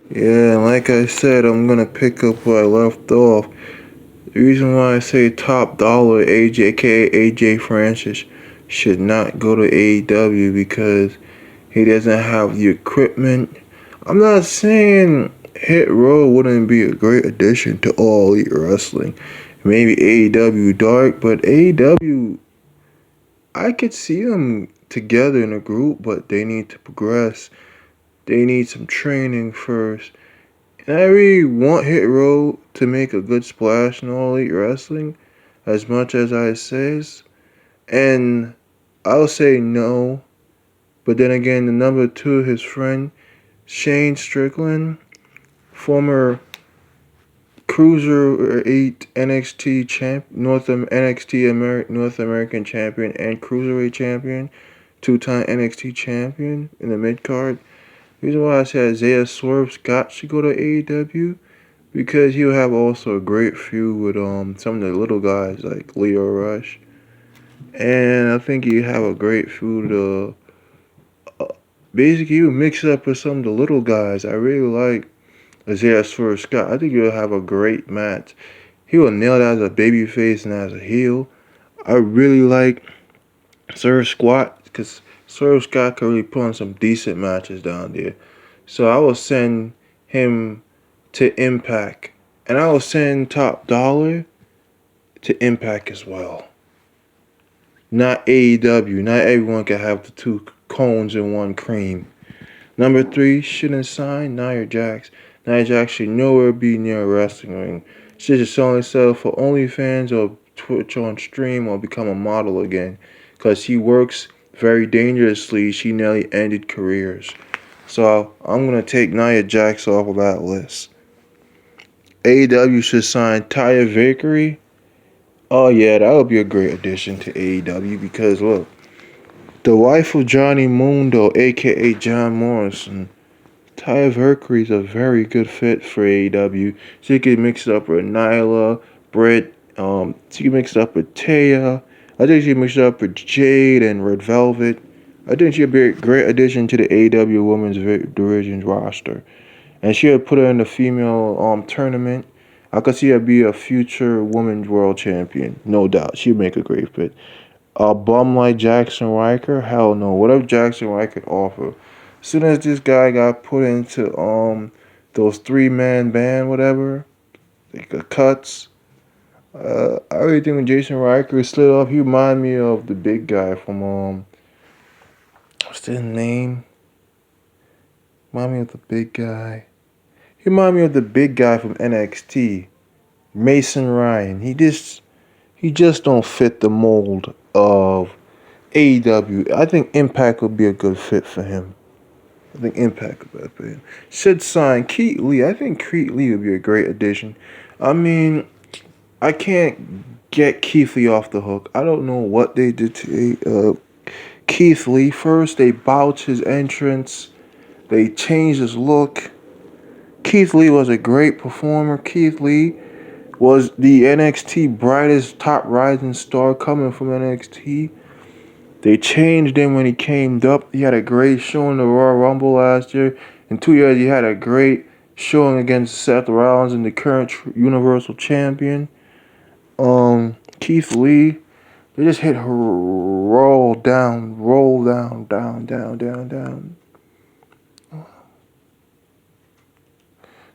Yeah, like I said, I'm gonna pick up where I left off. The reason why I say top dollar AJ, aka AJ Francis, should not go to AEW because he doesn't have the equipment. I'm not saying Hit Row wouldn't be a great addition to All Elite Wrestling. Maybe AEW Dark, but AEW, I could see them together in a group, but they need to progress. They need some training first. And I really want Hit Row to make a good splash in All Elite Wrestling, as much as I says. And I'll say no. But then again, the number two, his friend Shane Strickland, former Cruiserweight NXT champ, North American champion and Cruiserweight champion, two-time NXT champion in the mid card. The reason why I say Isaiah Swerve Scott should go to AEW because he'll have also a great feud with some of the little guys like Leo Rush, and I think you have a great feud. Basically, you mix it up with some of the little guys. I really like Isaiah Swerve Scott. I think you'll have a great match. He will nail it as a babyface and as a heel. I really like Swerve Scott because Swerve Scott can really put on some decent matches down there. So I will send him to Impact, and I will send Top Dollar to Impact as well. Not AEW. Not everyone can have the two cones in one cream. Number three, shouldn't sign Nia Jax. Nia Jax should nowhere be near a wrestling ring. She should sell herself for OnlyFans or Twitch on stream or become a model again. Because she works very dangerously. She nearly ended careers. So I'm going to take Nia Jax off of that list. AEW should sign Taya Valkyrie. Oh yeah, that would be a great addition to AEW because look, the wife of Johnny Mundo, aka John Morrison, Taya Valkyrie is a very good fit for AEW. She can mix it up with Nyla, Britt. She can mix it up with Taya. I think she can mix it up with Jade and Red Velvet. I think she'd be a great addition to the AEW Women's Division roster. And she'll put her in the female tournament. I could see her be a future women's world champion, no doubt. She'd make a great fit. A bum like Jackson Riker, hell no. Whatever Jackson Riker could offer. As soon as this guy got put into those 3-man band, whatever, like the cuts, I really think when Jason Riker slid off, he reminded me of the big guy from what's his name? Remind me of the big guy. He reminded me of the big guy from NXT, Mason Ryan. He just don't fit the mold of AEW. I think Impact would be a good fit for him. I think Impact would be good for him. Should sign Keith Lee. I think Keith Lee would be a great addition. I mean, I can't get Keith Lee off the hook. I don't know what they did to Keith Lee. First, they botched his entrance. They changed his look. Keith Lee was a great performer. Keith Lee was the NXT brightest top rising star coming from NXT. They changed him when he came up. He had a great showing in the Royal Rumble last year. In 2 years, he had a great showing against Seth Rollins and the current Universal Champion. Keith Lee, they just hit roll down, down, down, down, down.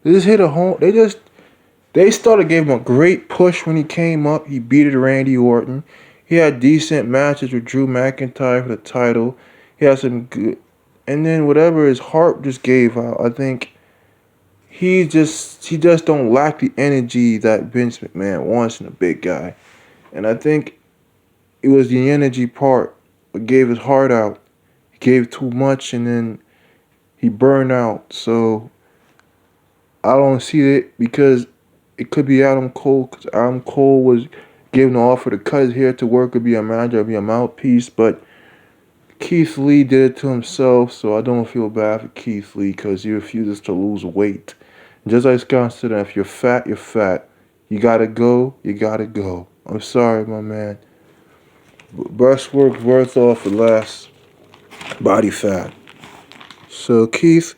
They just hit a home. They started giving him a great push when he came up. He beat Randy Orton. He had decent matches with Drew McIntyre for the title. He had some good, and then whatever his heart just gave out. I think he just don't lack the energy that Vince McMahon wants in a big guy. And I think it was the energy part that gave his heart out. He gave too much, and then he burned out. So I don't see it because it could be Adam Cole, because Adam Cole was given the offer to cut his hair to work or be a manager or be a mouthpiece, but Keith Lee did it to himself, so I don't feel bad for Keith Lee because he refuses to lose weight. Just like Scott said, if you're fat, you're fat. You gotta go, you gotta go. I'm sorry, my man. Breastwork worth off the last body fat. So Keith,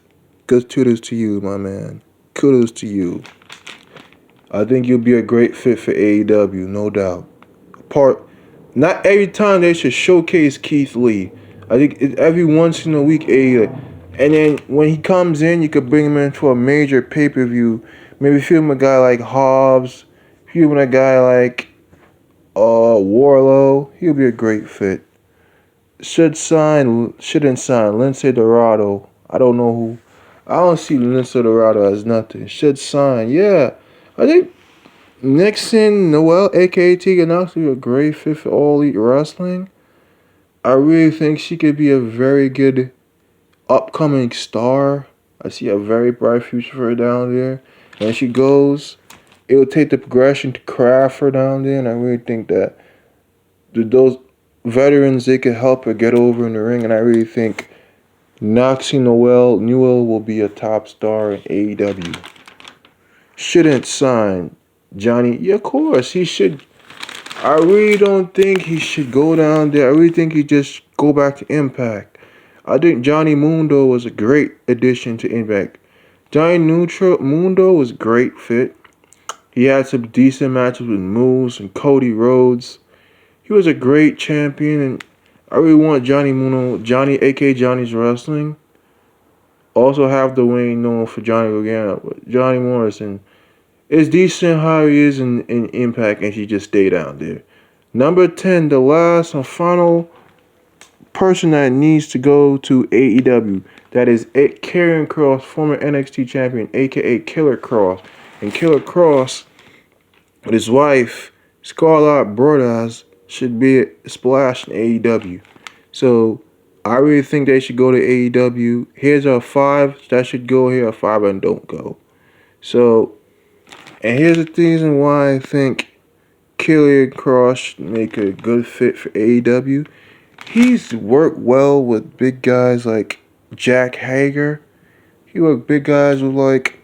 good kudos to you, my man. Kudos to you. I think you'll be a great fit for AEW, no doubt. Part, not every time they should showcase Keith Lee. I think every once in a week, and then when he comes in, you could bring him into a major pay per view. Maybe film a guy like Hobbs, film a guy like Warlow. He'll be a great fit. Shouldn't sign Lince Dorado. I don't know who. I don't see Lince Dorado as nothing. Should sign, yeah. I think Nixon Noel, aka Tegan Knox, would be a great fit for All Elite Wrestling. I really think she could be a very good upcoming star. I see a very bright future for her down there. And she goes, it will take the progression to craft her down there, and I really think that those veterans, they could help her get over in the ring, and I really think Noxie Newell will be a top star in AEW. Shouldn't sign Johnny. Yeah, of course he should. I really don't think he should go down there. I really think he just go back to Impact. I think Johnny Mundo was a great addition to Impact. Johnny Mundo was a great fit. He had some decent matches with Moose and Cody Rhodes. He was a great champion, and I really want Johnny Mundo, Johnny aka Johnny's Wrestling. Also have the Wayne known for Johnny Gargano, but Johnny Morrison is decent how he is in Impact, and he just stay down there. Number 10, the last and final person that needs to go to AEW. That is Karrion Kross, former NXT champion, aka Killer Kross. And Killer Kross, with his wife, Scarlett Bordeaux, should be splashed in AEW. So I really think they should go to AEW. Here's our 5 that should go, here are 5 and don't go. So, and here's the reason why I think Karrion Kross should make a good fit for AEW. He's worked well with big guys like Jack Hager. He worked big guys with like,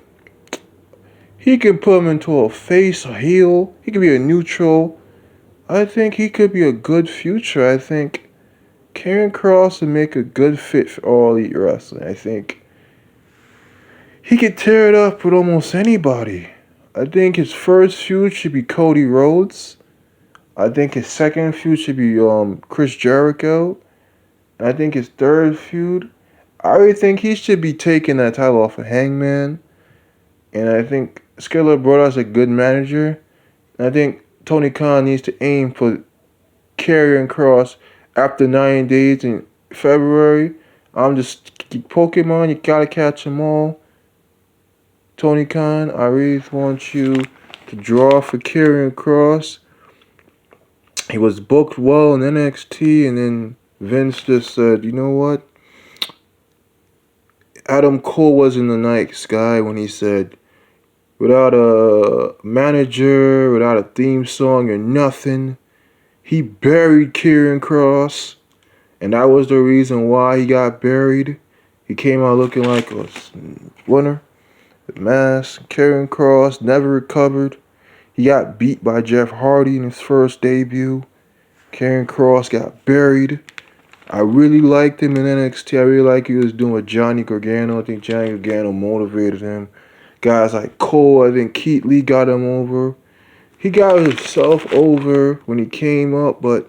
he can put him into a face, a heel. He could be a neutral. I think he could be a good future. I think Karrion Kross would make a good fit for All Elite Wrestling. I think he could tear it up with almost anybody. I think his first feud should be Cody Rhodes. I think his second feud should be Chris Jericho. And I think his third feud, I really think he should be taking that title off of Hangman. And I think Scarlett Bordeaux is a good manager. And I think Tony Khan needs to aim for Karrion Kross after 9 days in February. I'm just Pokemon, you gotta catch them all. Tony Khan, I really want you to draw for Karrion Kross. He was booked well in NXT, and then Vince just said, you know what? Adam Cole wasn't a nice guy when he said, without a manager, without a theme song, you're nothing. He buried Karrion Kross, and that was the reason why he got buried. He came out looking like a winner. The mask, Karrion Kross never recovered. He got beat by Jeff Hardy in his first debut. Karrion Kross got buried. I really liked him in NXT. I really like he was doing with Johnny Gargano. I think Johnny Gargano motivated him. Guys like Cole, I think Keith Lee got him over. He got himself over when he came up, but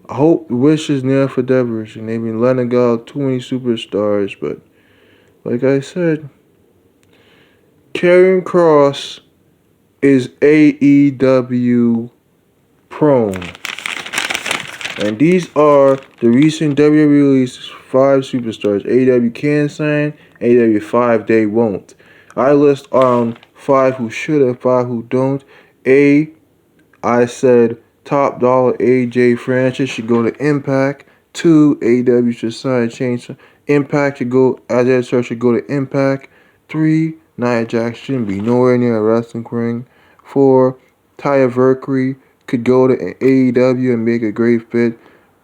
I hope the wish is near for Devers. And they've been letting go too many superstars. But like I said, Karrion Kross is AEW prone. And these are the recent WWE releases, 5 superstars. AEW can sign, AEW 5 they won't. I list on 5 who should and 5 who don't. I said top dollar AJ Francis should go to Impact. 2, AEW should sign change. Impact should go, Isaiah Search should go to Impact. 3, Nia Jax shouldn't be nowhere near a wrestling ring. 4, Taya Valkyrie could go to AEW and make a great fit.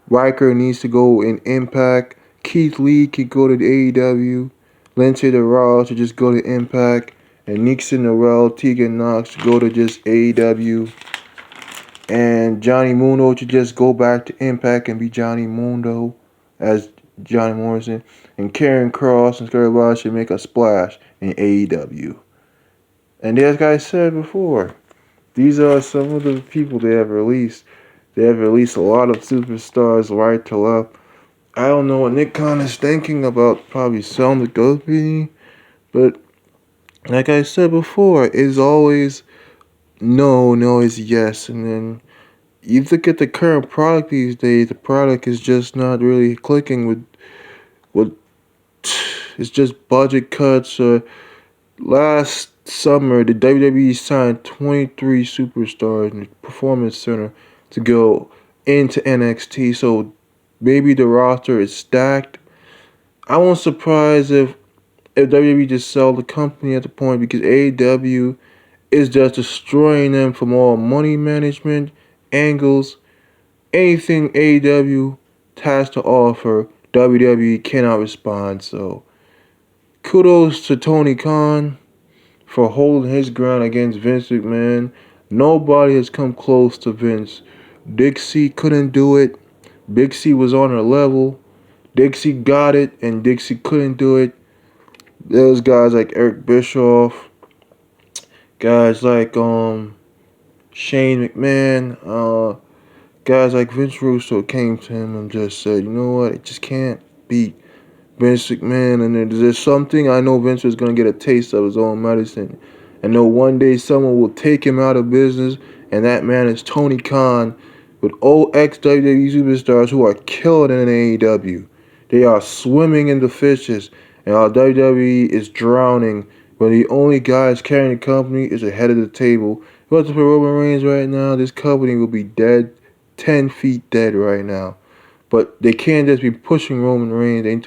Riker needs to go in Impact. Keith Lee could go to the AEW. Lince Dorado should just go to Impact. And Nixon Noel, Tegan Knox should go to just AEW. And Johnny Mundo should just go back to Impact and be Johnny Mundo as Johnny Morrison, and Karrion Kross and Scotty Barnes should make a splash in AEW. And as I said before, these are some of the people they have released. They have released a lot of superstars right to left. I don't know what Nick Khan is thinking about probably selling the company, but like I said before, it's always no is yes. And then you look at the current product these days, the product is just not really clicking with it's just budget cuts. Last summer, the WWE signed 23 superstars in the Performance Center to go into NXT, so maybe the roster is stacked. I won't surprise if WWE just sell the company at the point because AEW is just destroying them from all money management angles. Anything AEW has to offer, WWE cannot respond. So kudos to Tony Khan for holding his ground against Vince McMahon. Nobody has come close to Vince. Dixie couldn't do it. Dixie was on her level. Dixie got it, and Dixie couldn't do it. There's guys like Eric Bischoff, guys like Shane McMahon, guys like Vince Russo came to him and just said, you know what, it just can't beat Vince McMahon. And there's something I know Vince is going to get a taste of his own medicine. I know one day someone will take him out of business, and that man is Tony Khan with old ex-WWE superstars who are killing in AEW. They are swimming in the fishes, and our WWE is drowning. But the only guys carrying the company is the head of the table. If it wasn't for Roman Reigns right now, this company will be dead, 10 feet dead right now. But they can't just be pushing Roman Reigns. They need to